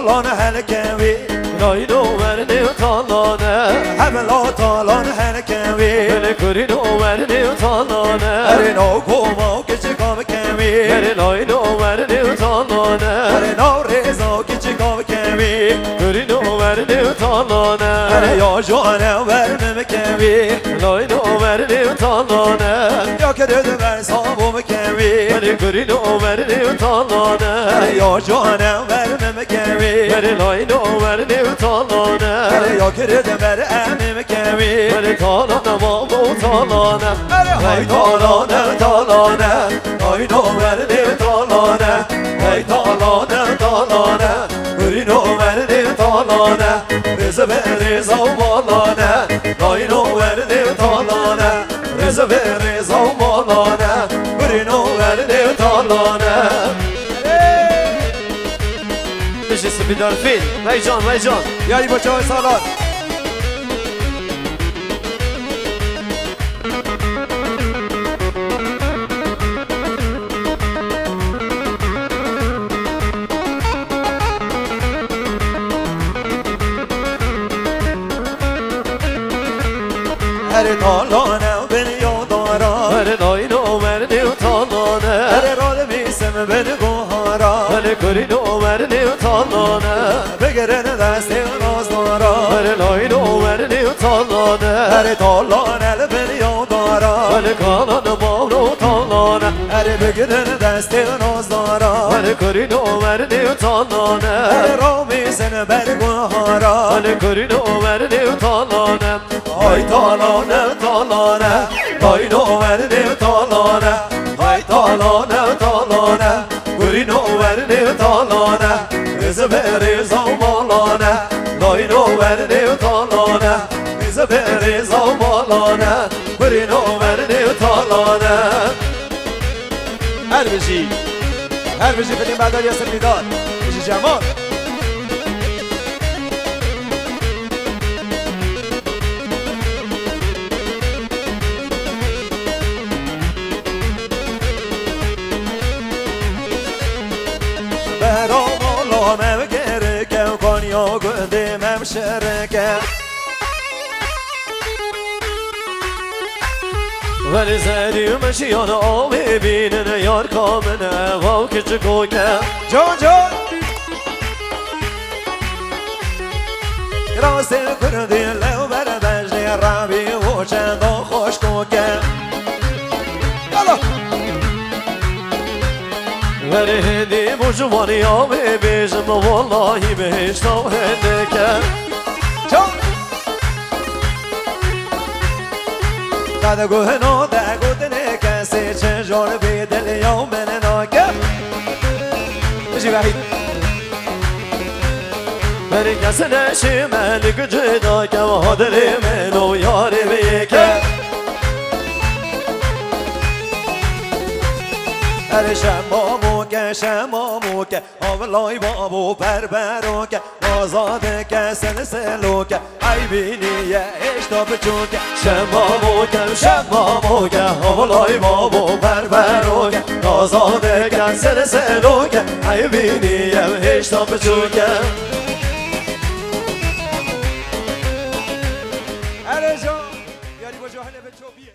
طالان هلكوي رايدو ورني وطالانه حبلا طالان هلكوي بلكورينو ورني وطالانه ارنو كوما كچكام كوي رايدو ورني وطالانه ارنو رزا كچكام كوي كورينو ورني وطالانه يا جوانا ورمم كوي رايدو ورني وطالانه يا كرد ورسابم كوي بلكورينو ورني وطالانه يا جوانا ورمم كوي رايدو ورني وطالانه يا كرد ورمم كوي طالانه بابا طالانه هاي طالانه طالانه هاي نومرني طالانه هاي طالانه طالانه برينو مرني طالانه رزق رزق ومالانه هاي نومرني طالانه رزق رزق ومالانه برينو مرني طالانه بجي سبيدار فين ميجان ميجان يعني بچه‌های سالار هر طالانه بن یادارا هر ناینو مردی و طالانه هر راد میسم بن گوهارا هر کرینو مردی و طالانه بگرن دست نازدارا هر ناینو مردی و طالانه هر طالانه بن یادارا هر کانان ماورو طالانه هر بگرن دست نازدارا هر کرینو مردی و طالانه هر رامیسن بر گوهارا هر کرینو مردی و طالانه های طالانه طالانه های نوورنی طالانه های طالانه طالانه گوری نوورنی طالانه رزق رزا و مالانه های نوورنی طالانه رزق رزا و مالانه گوری نوورنی طالانه هر بجی بدیم بعد یاسر میداد بجی جمال برام گرکه و کنیا گدیم شرکه ولی زدی مشیان آبی بینن یار کامنه واو کچه کوکه جان جان راست کردی لو بر بجنی رابی و چند خوش کوکه یالا ولی هندی مجوانی آبی بیجم والله بهشتم هندکه جان دگو هنو دگو دنه کسی چجور بی دل یوم من ناکه بجی وحید ولی کسی نشی ملک جدا که و حادری منو یاری بیکه هر شمامو که آولای بابو بربرو که آزاده که سلسلو که ای بینی اشتا بچون که شمامو که آولای بابو بربرو که آزاده که سلسلو که ای بینی هشتا بچون که هر جا یاری با جاهل بچو بیه